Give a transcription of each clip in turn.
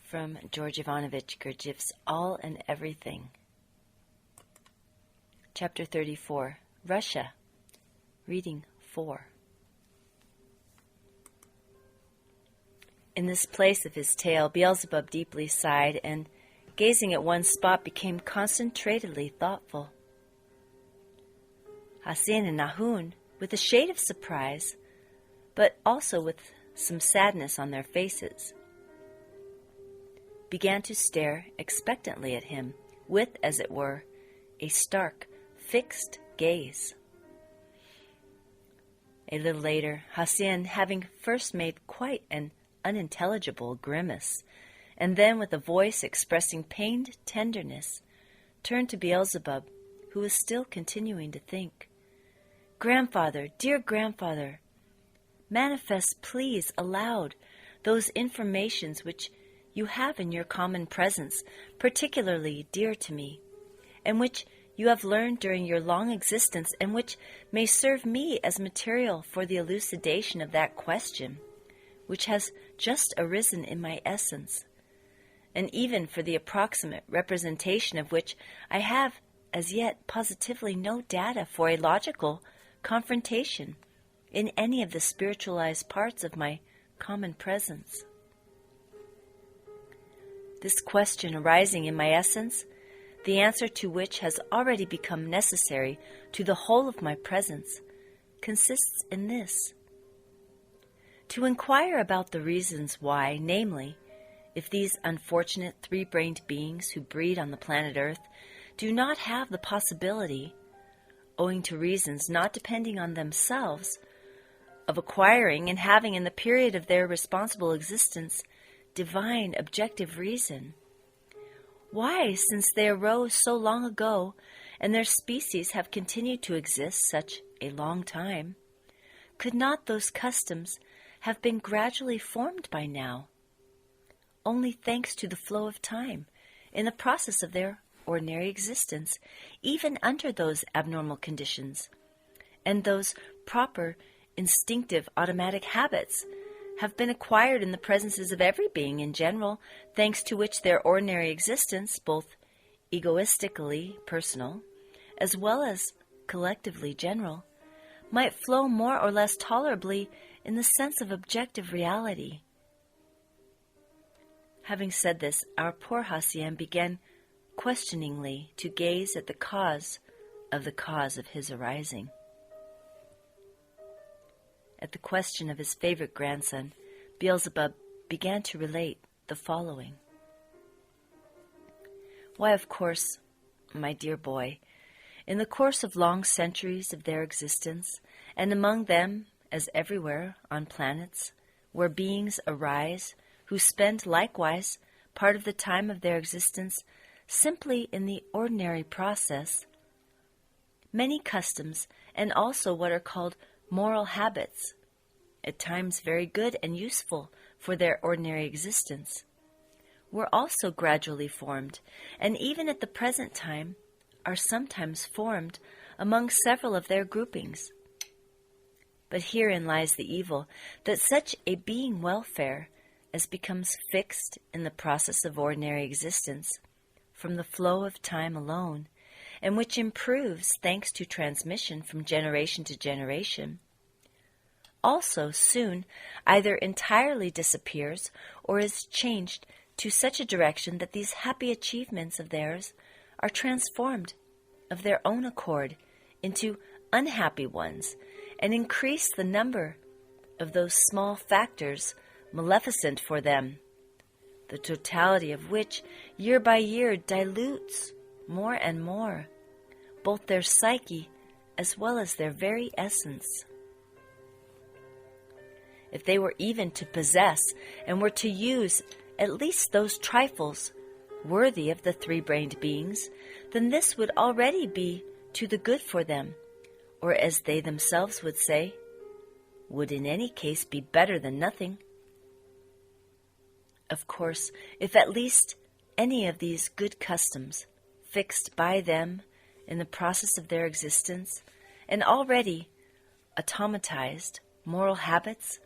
from George Ivanovich Gurdjieff's All and Everything. Chapter 34, Russia, Reading 4. In this place of his tale, Beelzebub deeply sighed and, gazing at one spot, became concentratedly thoughtful. Hassin and Nahun, with a shade of surprise, but also with some sadness on their faces, began to stare expectantly at him with, as it were, a stark, fixed gaze. A little later, Hassin, having first made quite an unintelligible grimace, and then with a voice expressing pained tenderness, turned to Beelzebub, who was still continuing to think. "Grandfather, dear grandfather, manifest, please, aloud, those informations which you have in your common presence, particularly dear to me, and which you have learned during your long existence, and which may serve me as material for the elucidation of that question which has just arisen in my essence, and even for the approximate representation of which I have as yet positively no data for a logical confrontation in any of the spiritualized parts of my common presence. This question arising in my essence, the answer to which has already become necessary to the whole of my presence, consists in this: to inquire about the reasons why, namely, if these unfortunate three-brained beings who breed on the planet Earth do not have the possibility, owing to reasons not depending on themselves, of acquiring and having in the period of their responsible existence divine objective reason. Why, since they arose so long ago and their species have continued to exist such a long time, could not those customs have been gradually formed by now, only thanks to the flow of time in the process of their ordinary existence, even under those abnormal conditions, and those proper, instinctive, automatic habits have been acquired in the presences of every being in general, thanks to which their ordinary existence, both egoistically personal, as well as collectively general, might flow more or less tolerably in the sense of objective reality. Having said this, our poor Hassin began questioningly to gaze at the cause of his arising. At the question of his favorite grandson, Beelzebub began to relate the following. Why, of course, my dear boy, in the course of long centuries of their existence, and among them, as everywhere on planets, where beings arise who spend likewise part of the time of their existence simply in the ordinary process, many customs and also what are called moral habits, at times very good and useful for their ordinary existence, were also gradually formed, and even at the present time are sometimes formed among several of their groupings. But herein lies the evil, that such a being welfare as becomes fixed in the process of ordinary existence from the flow of time alone, and which improves thanks to transmission from generation to generation, also soon either entirely disappears or is changed to such a direction that these happy achievements of theirs are transformed of their own accord into unhappy ones, and increase the number of those small factors maleficent for them, the totality of which year by year dilutes more and more both their psyche as well as their very essence. If they were even to possess and were to use at least those trifles worthy of the three-brained beings, then this would already be to the good for them, or as they themselves would say, would in any case be better than nothing. Of course, if at least any of these good customs, fixed by them in the process of their existence, and already automatized moral habits,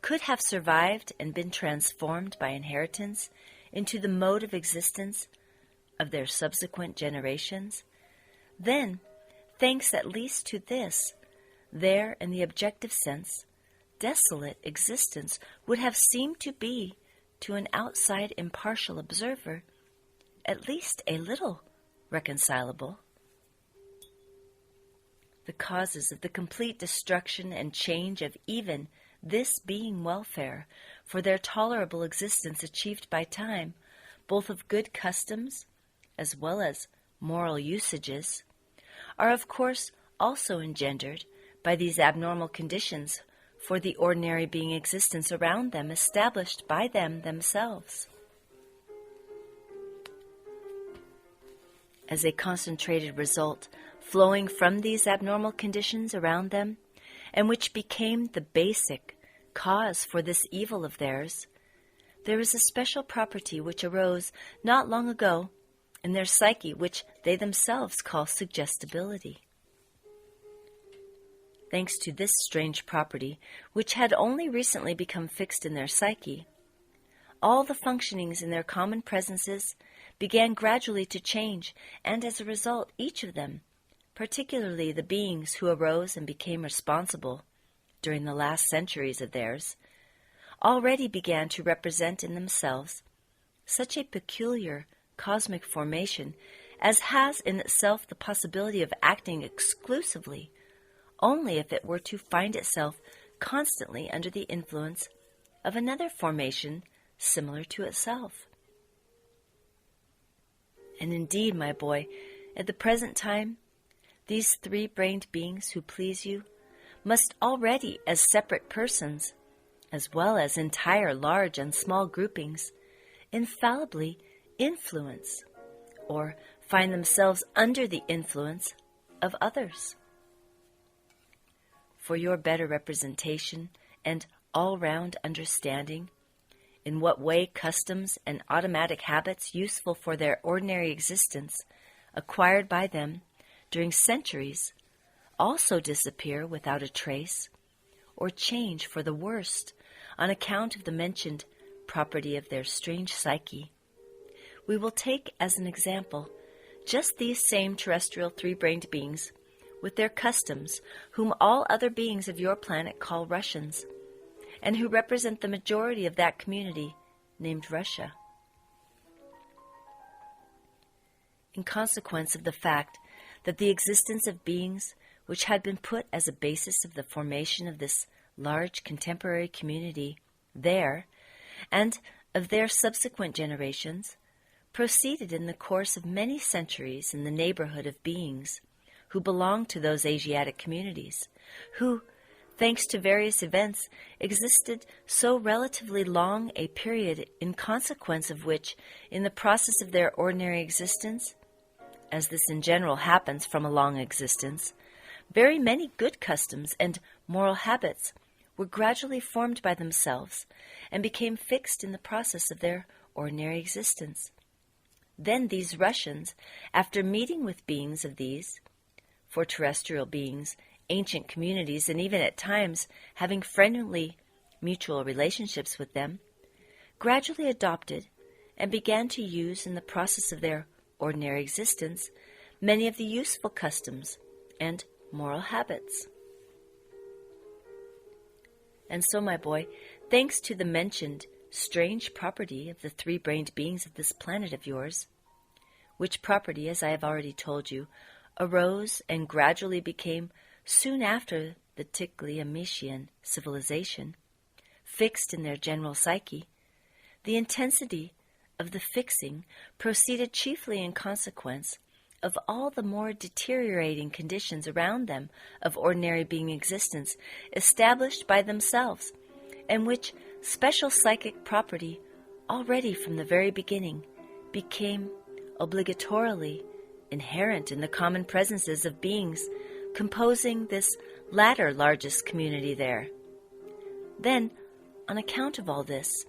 could have survived and been transformed by inheritance into the mode of existence of their subsequent generations, then, thanks at least to this, their, in the objective sense, desolate existence would have seemed to be, to an outside impartial observer, at least a little reconcilable. The causes of the complete destruction and change of even this being welfare for their tolerable existence achieved by time, both of good customs as well as moral usages, are of course also engendered by these abnormal conditions for the ordinary being existence around them established by them themselves. As a concentrated result flowing from these abnormal conditions around them, and which became the basic cause for this evil of theirs, there is a special property which arose not long ago in their psyche which they themselves call suggestibility. Thanks to this strange property, which had only recently become fixed in their psyche, all the functionings in their common presences began gradually to change, and as a result, each of them, particularly the beings who arose and became responsible during the last centuries of theirs, already began to represent in themselves such a peculiar cosmic formation as has in itself the possibility of acting exclusively only if it were to find itself constantly under the influence of another formation similar to itself. And indeed, my boy, at the present time, these three-brained beings who please you must already, as separate persons, as well as entire large and small groupings, infallibly influence or find themselves under the influence of others. For your better representation and all-round understanding in what way customs and automatic habits useful for their ordinary existence, acquired by them during centuries, also disappear without a trace or change for the worst on account of the mentioned property of their strange psyche, we will take as an example just these same terrestrial three-brained beings with their customs, whom all other beings of your planet call Russians, and who represent the majority of that community named Russia. In consequence of the fact that the existence of beings which had been put as a basis of the formation of this large contemporary community there, and of their subsequent generations, proceeded in the course of many centuries in the neighborhood of beings who belonged to those Asiatic communities, who, thanks to various events, existed so relatively long a period in consequence of which, in the process of their ordinary existence, as this in general happens from a long existence, very many good customs and moral habits were gradually formed by themselves and became fixed in the process of their ordinary existence. Then these Russians, after meeting with beings of these, for terrestrial beings, ancient communities, and even at times having friendly mutual relationships with them, gradually adopted and began to use in the process of their ordinary existence many of the useful customs and moral habits. And so, my boy, thanks to the mentioned strange property of the three-brained beings of this planet of yours, which property, as I have already told you, arose and gradually became, soon after the Ticleamician civilization, fixed in their general psyche, the intensity of the fixing proceeded chiefly in consequence of all the more deteriorating conditions around them of ordinary being existence established by themselves, and which special psychic property already from the very beginning became obligatorily inherent in the common presences of beings composing this latter largest community there. Then, on account of all this,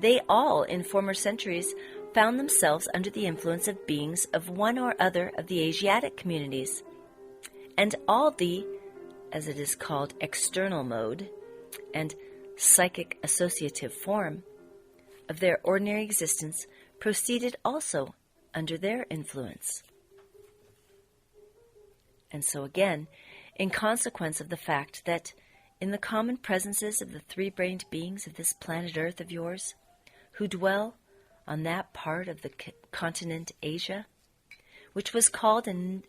they all in former centuries found themselves under the influence of beings of one or other of the Asiatic communities, and all the, as it is called, external mode and psychic associative form of their ordinary existence proceeded also under their influence. And so again, in consequence of the fact that in the common presences of the three-brained beings of this planet Earth of yours, who dwell on that part of the continent Asia, which was called and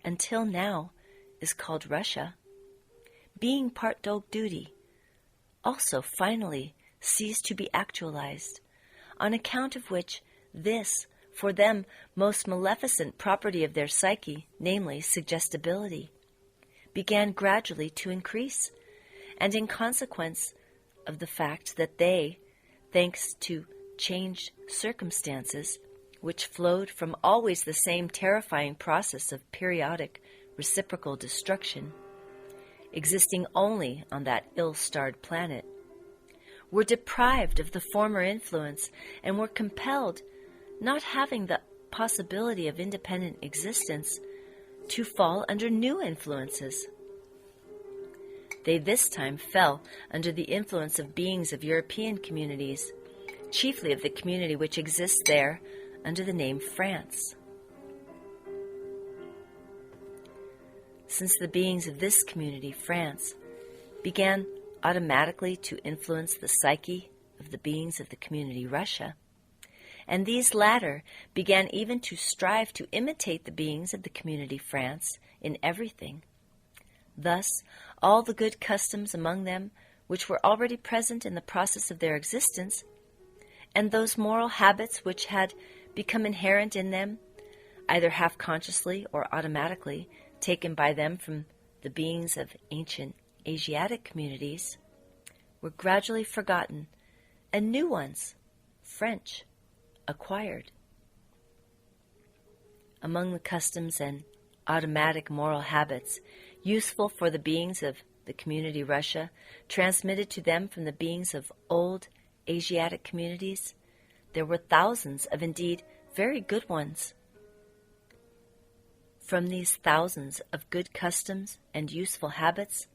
until now is called Russia, being part dog duty, also finally ceased to be actualized, on account of which this, for them, most maleficent property of their psyche, namely suggestibility, began gradually to increase, and in consequence of the fact that they, thanks to changed circumstances, which flowed from always the same terrifying process of periodic reciprocal destruction, existing only on that ill-starred planet, were deprived of the former influence and were compelled, not having the possibility of independent existence, to fall under new influences. They this time fell under the influence of beings of European communities, chiefly of the community which exists there under the name France. Since the beings of this community, France, began automatically to influence the psyche of the beings of the community, Russia, and these latter began even to strive to imitate the beings of the community, France, in everything. Thus, all the good customs among them, which were already present in the process of their existence, and those moral habits which had become inherent in them, either half-consciously or automatically, taken by them from the beings of ancient Asiatic communities, were gradually forgotten, and new ones, French, acquired. Among the customs and automatic moral habits useful for the beings of the community Russia, transmitted to them from the beings of old Asiatic communities, there were thousands of indeed very good ones. From these thousands of good customs and useful habits,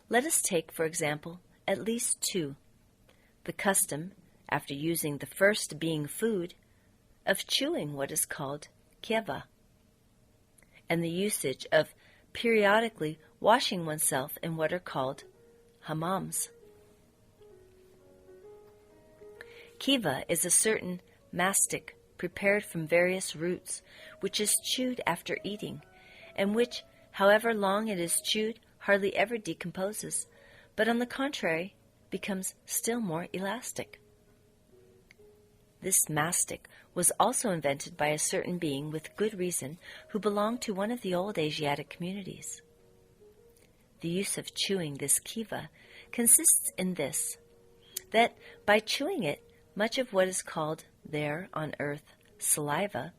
let us take, for example, at least two: the custom, after using the first being food, of chewing what is called kiva, and the usage of periodically washing oneself in what are called hammams. Kiva is a certain mastic prepared from various roots, which is chewed after eating, and which, however long it is chewed, hardly ever decomposes, but on the contrary, becomes still more elastic. This mastic was also invented by a certain being with good reason who belonged to one of the old Asiatic communities. The use of chewing this kiva consists in this, that by chewing it, much of what is called there on earth saliva,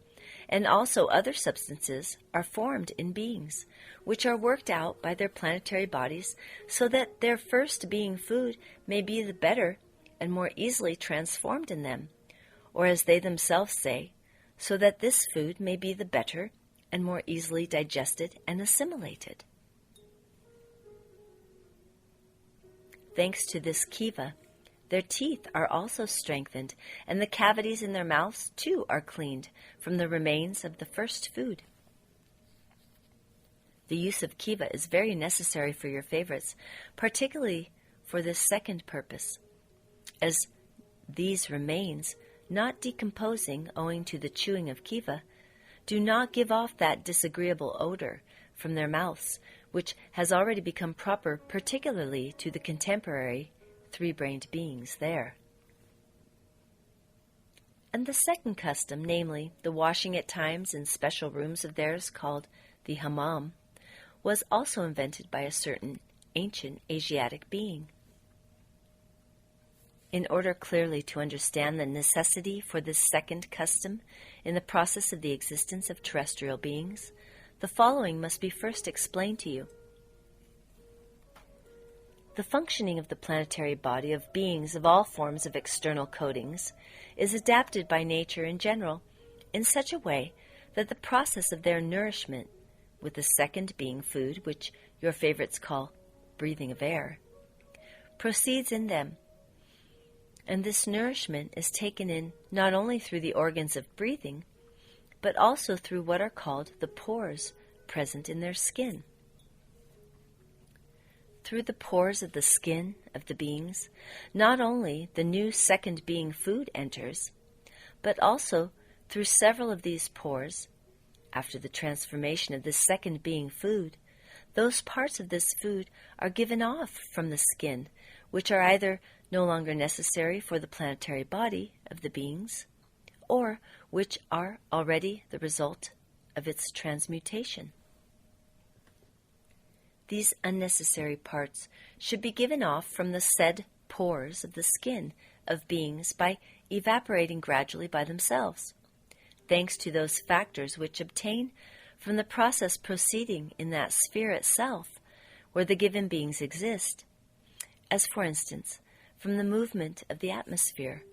and also other substances, are formed in beings, which are worked out by their planetary bodies so that their first being food may be the better and more easily transformed in them, or as they themselves say, so that this food may be the better and more easily digested and assimilated. Thanks to this kiva, their teeth are also strengthened, and the cavities in their mouths, too, are cleaned from the remains of the first food. The use of kiva is very necessary for your favorites, particularly for this second purpose, as these remains, not decomposing owing to the chewing of kiva, do not give off that disagreeable odor from their mouths, which has already become proper particularly to the contemporary three-brained beings there. And the second custom, namely, the washing at times in special rooms of theirs called the hammam, was also invented by a certain ancient Asiatic being. In order clearly to understand the necessity for this second custom in the process of the existence of terrestrial beings, the following must be first explained to you. The functioning of the planetary body of beings of all forms of external coatings is adapted by nature in general in such a way that the process of their nourishment, with the second being food, which your favorites call breathing of air, proceeds in them, And this nourishment is taken in not only through the organs of breathing, but also through what are called the pores present in their skin. Through the pores of the skin of the beings, not only the new second being food enters, but also through several of these pores, after the transformation of this second being food, those parts of this food are given off from the skin, which are either no longer necessary for the planetary body of the beings, or which are already the result of its transmutation. These unnecessary parts should be given off from the said pores of the skin of beings by evaporating gradually by themselves, thanks to those factors which obtain from the process proceeding in that sphere itself where the given beings exist, as for instance, from the movement of the atmosphere,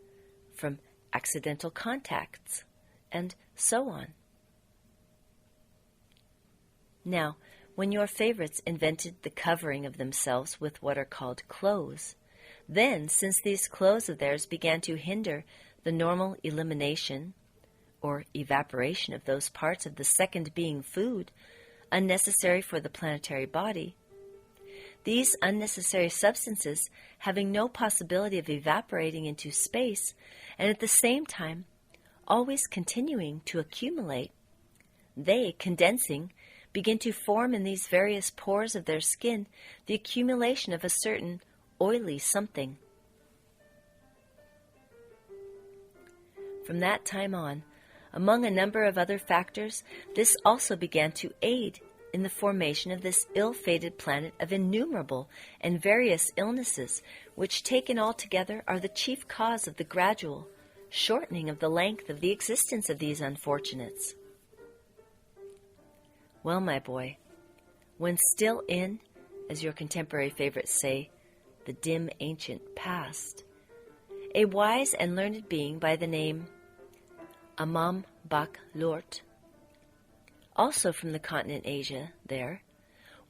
from accidental contacts, and so on. Now, when your favorites invented the covering of themselves with what are called clothes, then, since these clothes of theirs began to hinder the normal elimination or evaporation of those parts of the second being food unnecessary for the planetary body, these unnecessary substances, having no possibility of evaporating into space, and at the same time always continuing to accumulate, they, condensing, begin to form in these various pores of their skin the accumulation of a certain oily something. From that time on, among a number of other factors, this also began to aid in the formation of this ill-fated planet of innumerable and various illnesses, which taken all together are the chief cause of the gradual shortening of the length of the existence of these unfortunates. Well, my boy, when still in, as your contemporary favorites say, the dim ancient past, a wise and learned being by the name Amam Bak Lort, also from the continent Asia there,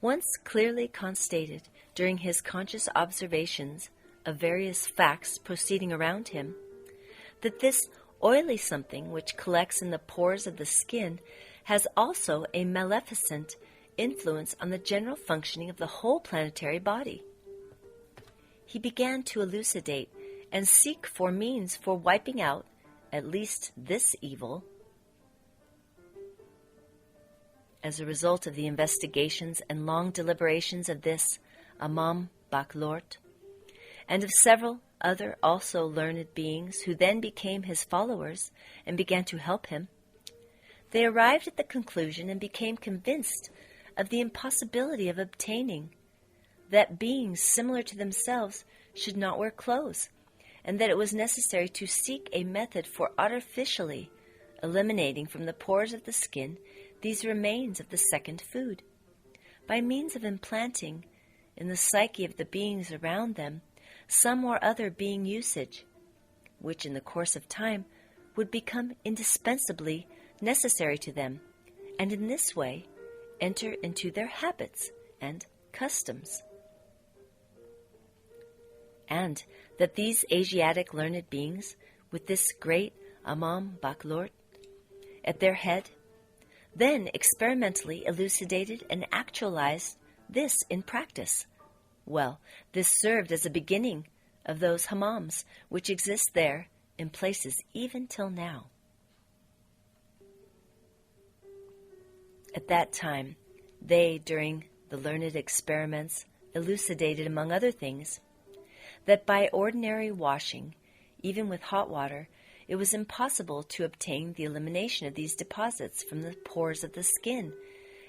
once clearly constated during his conscious observations of various facts proceeding around him, that this oily something which collects in the pores of the skin has also a maleficent influence on the general functioning of the whole planetary body. He began to elucidate and seek for means for wiping out at least this evil. As a result of the investigations and long deliberations of this Amam Bak Lort, and of several other also learned beings who then became his followers and began to help him, they arrived at the conclusion and became convinced of the impossibility of obtaining that beings similar to themselves should not wear clothes, and that it was necessary to seek a method for artificially eliminating from the pores of the skin these remains of the second food, by means of implanting in the psyche of the beings around them some or other being usage, which in the course of time would become indispensably necessary to them, and in this way enter into their habits and customs. And that these Asiatic learned beings, with this great Amam Bak Lort at their head, then experimentally elucidated and actualized this in practice. Well, this served as a beginning of those hammams which exist there in places even till now. At that time, they, during the learned experiments, elucidated, among other things, that by ordinary washing, even with hot water, it was impossible to obtain the elimination of these deposits from the pores of the skin,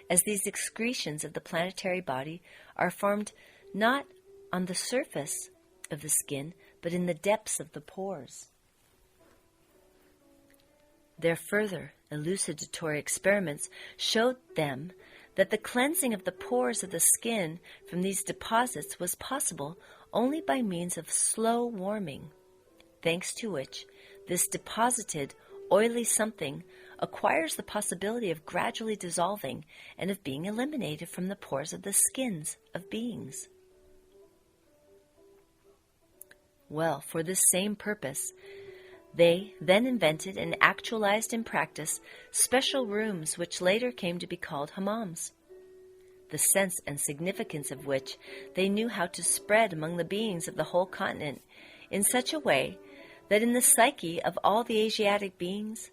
as these excretions of the planetary body are formed not on the surface of the skin, but in the depths of the pores. Their further elucidatory experiments showed them that the cleansing of the pores of the skin from these deposits was possible only by means of slow warming, thanks to which this deposited oily something acquires the possibility of gradually dissolving and of being eliminated from the pores of the skins of beings. Well, for this same purpose, they then invented and actualized in practice special rooms which later came to be called hammams, the sense and significance of which they knew how to spread among the beings of the whole continent in such a way that in the psyche of all the Asiatic beings,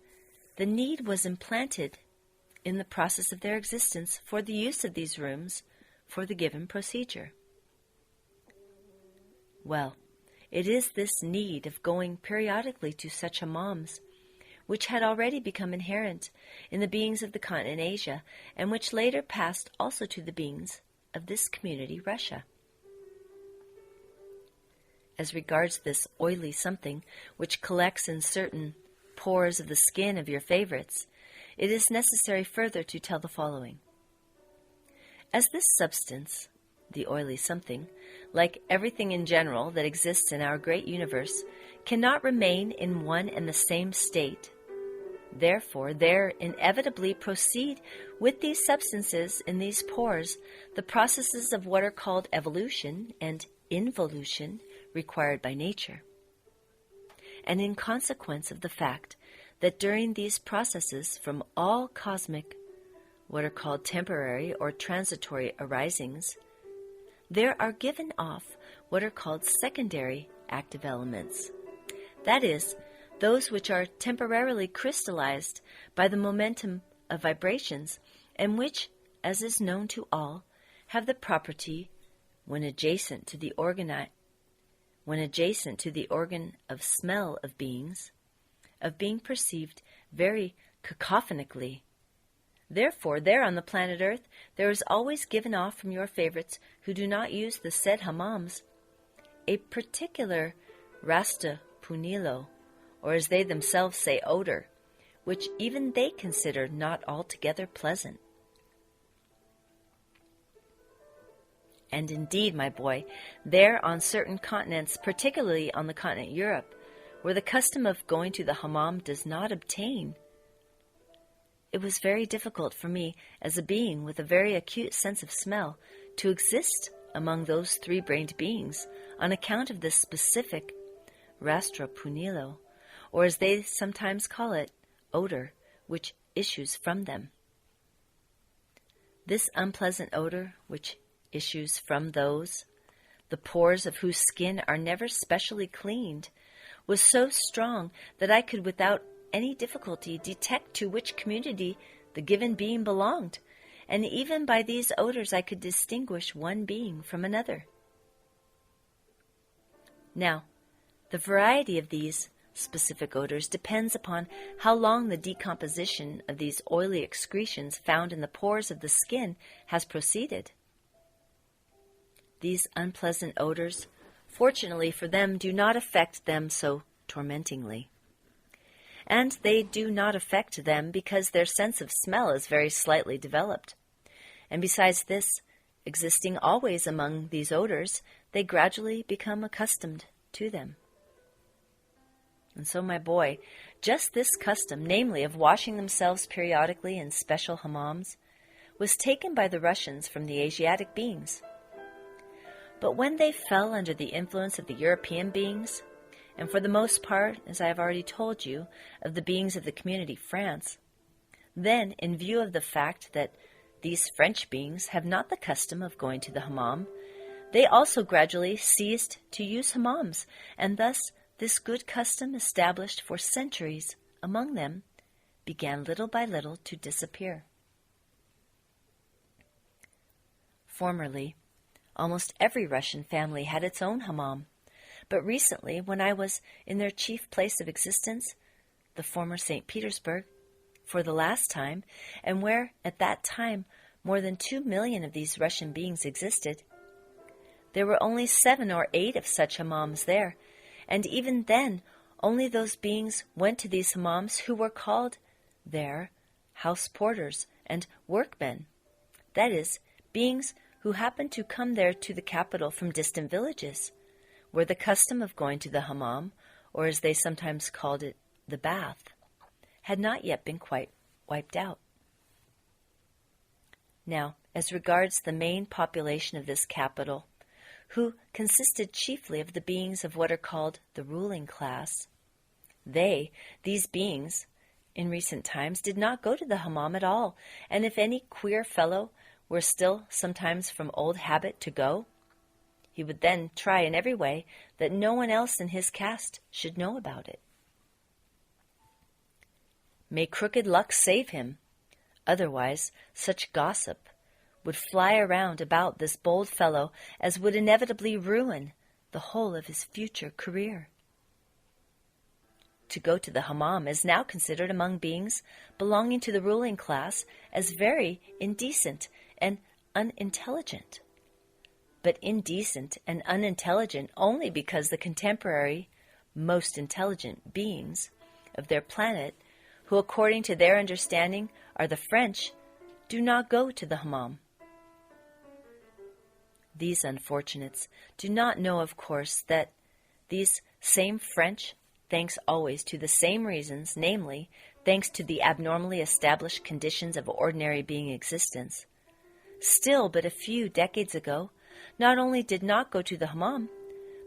the need was implanted in the process of their existence for the use of these rooms for the given procedure. Well, it is this need of going periodically to such hammams, which had already become inherent in the beings of the continent Asia, and which later passed also to the beings of this community, Russia. As regards this oily something which collects in certain pores of the skin of your favorites, it is necessary further to tell the following. As this substance, the oily something, like everything in general that exists in our great universe, cannot remain in one and the same state, therefore there inevitably proceed with these substances in these pores the processes of what are called evolution and involution required by nature. And in consequence of the fact that during these processes from all cosmic, what are called temporary or transitory arisings, there are given off what are called secondary active elements. That is, those which are temporarily crystallized by the momentum of vibrations, and which, as is known to all, have the property, when adjacent to the organ of smell of beings, of being perceived very cacophonically. Therefore, there on the planet Earth, there is always given off from your favorites who do not use the said hammams a particular rasta punilo, or as they themselves say, odor, which even they consider not altogether pleasant. And indeed, my boy, there on certain continents, particularly on the continent Europe, where the custom of going to the hammam does not obtain, it was very difficult for me, as a being with a very acute sense of smell, to exist among those three-brained beings on account of this specific rastra punilo, or as they sometimes call it, odor, which issues from them. This unpleasant odor, which issues from those, the pores of whose skin are never specially cleaned, was so strong that I could without any difficulty detect to which community the given being belonged, and even by these odors I could distinguish one being from another. Now, the variety of these specific odors depends upon how long the decomposition of these oily excretions found in the pores of the skin has proceeded. These unpleasant odors, fortunately for them, do not affect them so tormentingly. And they do not affect them because their sense of smell is very slightly developed. And besides this, existing always among these odors, they gradually become accustomed to them. And so, my boy, just this custom, namely of washing themselves periodically in special hammams, was taken by the Russians from the Asiatic beings. But when they fell under the influence of the European beings, and for the most part, as I have already told you, of the beings of the community France, then, in view of the fact that these French beings have not the custom of going to the hammam, they also gradually ceased to use hammams, and thus this good custom established for centuries among them began little by little to disappear. Formerly, almost every Russian family had its own hammam, but recently, when I was in their chief place of existence, the former St. Petersburg, for the last time, and where at that time more than 2 million of these Russian beings existed, there were only 7 or 8 of such hammams there, and even then only those beings went to these hammams who were called there house porters and workmen, that is, beings who happened to come there to the capital from distant villages, where the custom of going to the hammam, or as they sometimes called it, the bath, had not yet been quite wiped out. Now, as regards the main population of this capital, who consisted chiefly of the beings of what are called the ruling class. These beings, in recent times, did not go to the hammam at all, and if any queer fellow were still sometimes from old habit to go, he would then try in every way that no one else in his caste should know about it. May crooked luck save him. Otherwise, such gossip would fly around about this bold fellow as would inevitably ruin the whole of his future career. To go to the hammam is now considered among beings belonging to the ruling class as very indecent and unintelligent. But indecent and unintelligent only because the contemporary, most intelligent beings of their planet, who according to their understanding are the French, do not go to the hammam. These unfortunates do not know, of course, that these same French, thanks always to the same reasons, namely, thanks to the abnormally established conditions of ordinary being existence, still but a few decades ago, not only did not go to the hammam,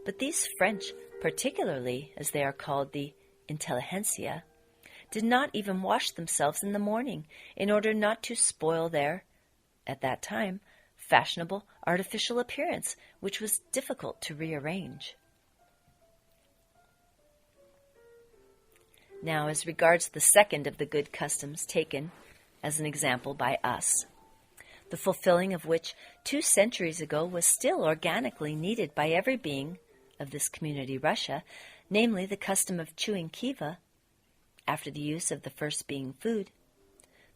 but these French, particularly as they are called the intelligentsia, did not even wash themselves in the morning in order not to spoil their, at that time, fashionable artificial appearance, which was difficult to rearrange. Now, as regards the second of the good customs taken as an example by us, the fulfilling of which 2 centuries ago was still organically needed by every being of this community Russia, namely the custom of chewing kiva, after the use of the first being food.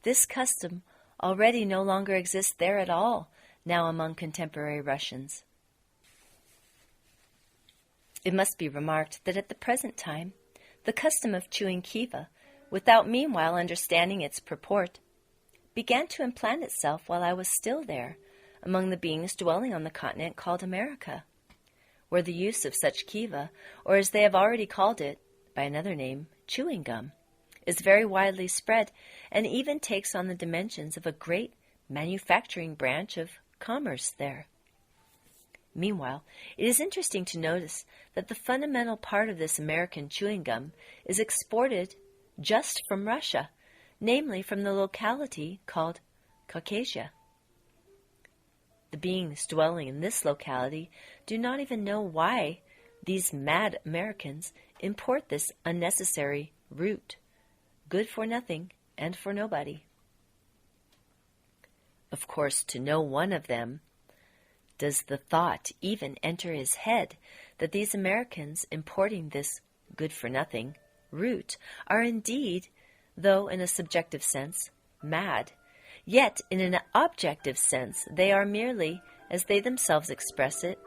This custom already no longer exists there at all, now among contemporary Russians. It must be remarked that at the present time, the custom of chewing kiva, without meanwhile understanding its purport, began to implant itself while I was still there, among the beings dwelling on the continent called America, where the use of such kiva, or as they have already called it, by another name, chewing gum, is very widely spread and even takes on the dimensions of a great manufacturing branch of commerce there. Meanwhile, it is interesting to notice that the fundamental part of this American chewing gum is exported just from Russia, namely from the locality called Caucasia. The beings dwelling in this locality do not even know why these mad Americans import this unnecessary root, good for nothing and for nobody. Of course, to no one of them does the thought even enter his head that these Americans importing this good-for-nothing root are indeed, though in a subjective sense, mad. Yet, in an objective sense, they are merely, as they themselves express it,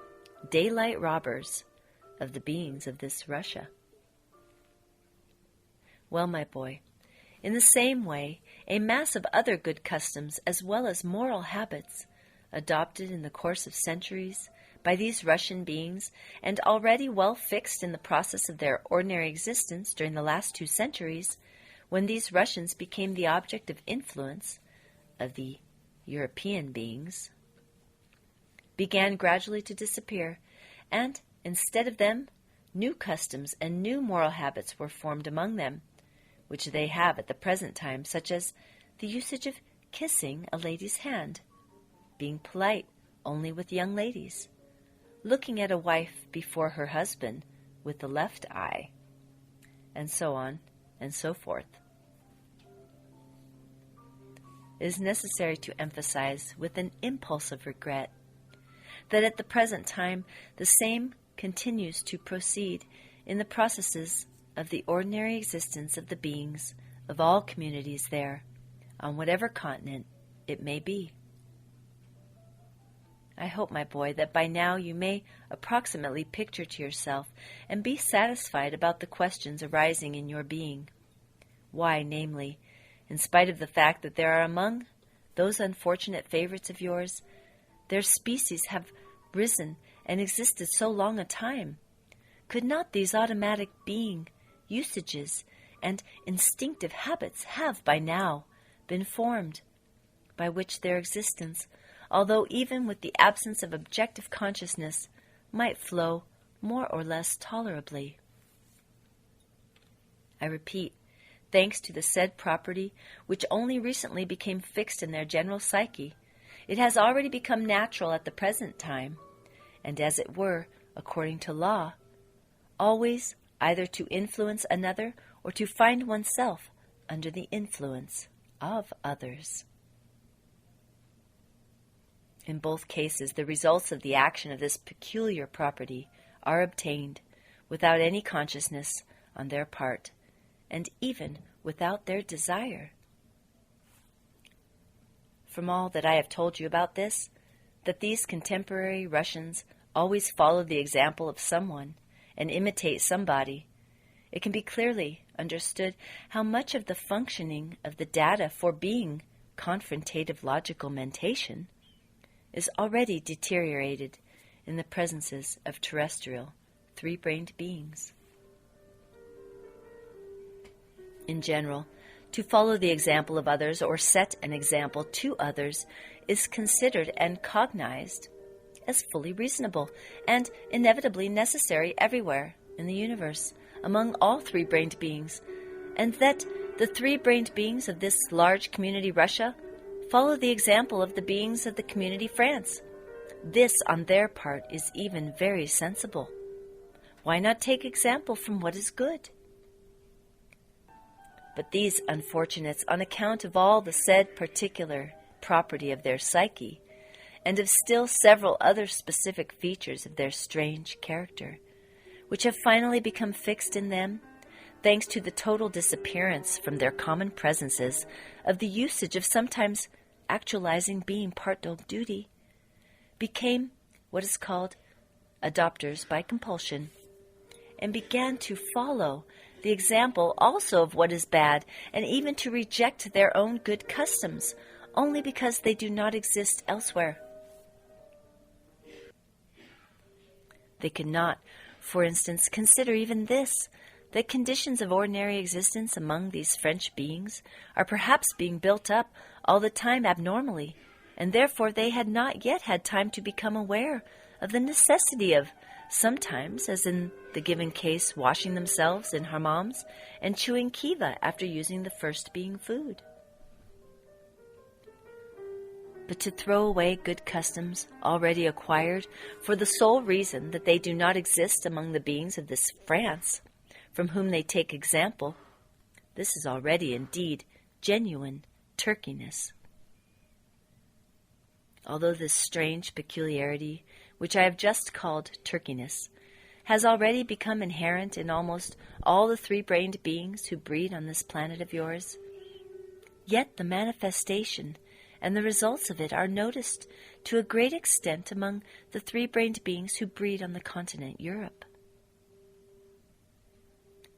daylight robbers of the beings of this Russia. Well, my boy, in the same way, a mass of other good customs as well as moral habits, adopted in the course of centuries by these Russian beings and already well fixed in the process of their ordinary existence during the last 2 centuries, when these Russians became the object of influence of the European beings, began gradually to disappear, and instead of them, new customs and new moral habits were formed among them, which they have at the present time, such as the usage of kissing a lady's hand, being polite only with young ladies, looking at a wife before her husband with the left eye, and so on and so forth. It is necessary to emphasize with an impulse of regret that at the present time the same continues to proceed in the processes of the ordinary existence of the beings of all communities there, on whatever continent it may be. I hope, my boy, that by now you may approximately picture to yourself and be satisfied about the questions arising in your being. Why, namely, in spite of the fact that there are among those unfortunate favorites of yours, their species have risen and existed so long a time, could not these automatic being usages and instinctive habits have by now been formed, by which their existence, although even with the absence of objective consciousness, might flow more or less tolerably. I repeat, thanks to the said property, which only recently became fixed in their general psyche, it has already become natural at the present time, and as it were, according to law, always either to influence another or to find oneself under the influence of others. In both cases, the results of the action of this peculiar property are obtained without any consciousness on their part, and even without their desire. From all that I have told you about this, that these contemporary Russians always follow the example of someone and imitate somebody, it can be clearly understood how much of the functioning of the data for being confrontative logical mentation is already deteriorated in the presences of terrestrial, three-brained beings. In general, to follow the example of others or set an example to others is considered and cognized as fully reasonable and inevitably necessary everywhere in the universe among all three-brained beings, and that the three-brained beings of this large community Russia follow the example of the beings of the community France. This, on their part, is even very sensible. Why not take example from what is good? But these unfortunates, on account of all the said particular property of their psyche, and of still several other specific features of their strange character, which have finally become fixed in them, thanks to the total disappearance from their common presences of the usage of sometimes actualizing being part of duty, became what is called adopters by compulsion, and began to follow the example also of what is bad, and even to reject their own good customs, only because they do not exist elsewhere. They could not, for instance, consider even this, that conditions of ordinary existence among these French beings are perhaps being built up all the time abnormally, and therefore they had not yet had time to become aware of the necessity of sometimes, as in the given case, washing themselves in hammams and chewing kiva after using the first being food. But to throw away good customs already acquired for the sole reason that they do not exist among the beings of this France, from whom they take example, this is already indeed genuine turkiness. Although this strange peculiarity, which I have just called turkiness, has already become inherent in almost all the three-brained beings who breed on this planet of yours, yet the manifestation and the results of it are noticed to a great extent among the three-brained beings who breed on the continent Europe.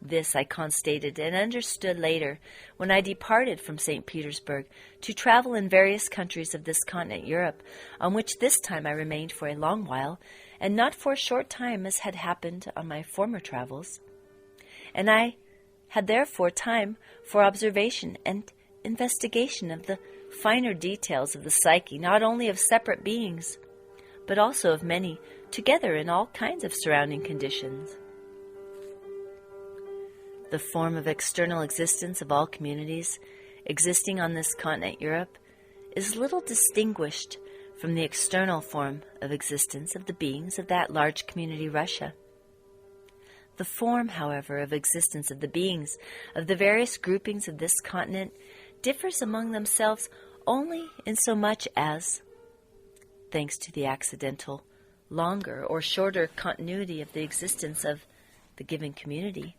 This I constated and understood later when I departed from St. Petersburg to travel in various countries of this continent Europe, on which this time I remained for a long while, and not for a short time as had happened on my former travels. And I had therefore time for observation and investigation of the finer details of the psyche, not only of separate beings, but also of many together in all kinds of surrounding conditions. The form of external existence of all communities existing on this continent Europe is little distinguished from the external form of existence of the beings of that large community Russia. The form, however, of existence of the beings of the various groupings of this continent differs among themselves only in so much as, thanks to the accidental, longer or shorter continuity of the existence of the given community,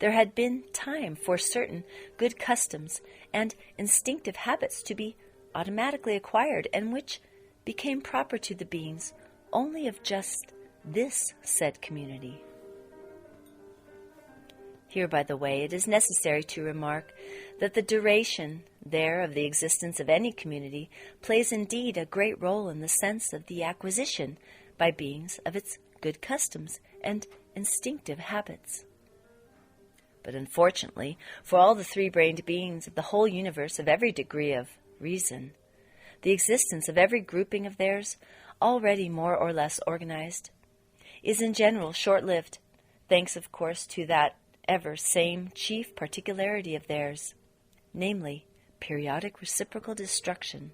there had been time for certain good customs and instinctive habits to be automatically acquired, and which became proper to the beings only of just this said community. Here, by the way, it is necessary to remark that the duration there of the existence of any community plays indeed a great role in the sense of the acquisition by beings of its good customs and instinctive habits. But unfortunately, for all the three-brained beings of the whole universe of every degree of reason, the existence of every grouping of theirs, already more or less organized, is in general short-lived, thanks of course to that ever same chief particularity of theirs, namely, periodic reciprocal destruction.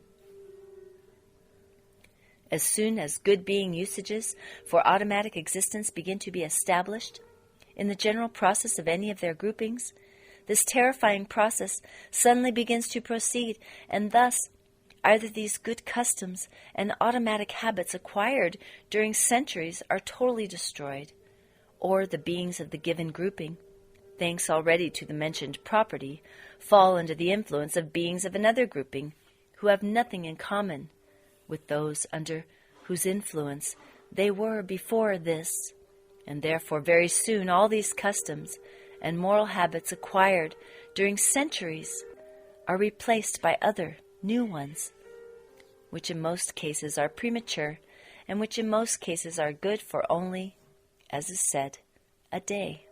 As soon as good being usages for automatic existence begin to be established in the general process of any of their groupings, this terrifying process suddenly begins to proceed, and thus either these good customs and automatic habits acquired during centuries are totally destroyed, or the beings of the given grouping, thanks already to the mentioned property, fall under the influence of beings of another grouping who have nothing in common with those under whose influence they were before this, and therefore very soon all these customs and moral habits acquired during centuries are replaced by other new ones, which in most cases are premature and which in most cases are good for only, as is said, a day.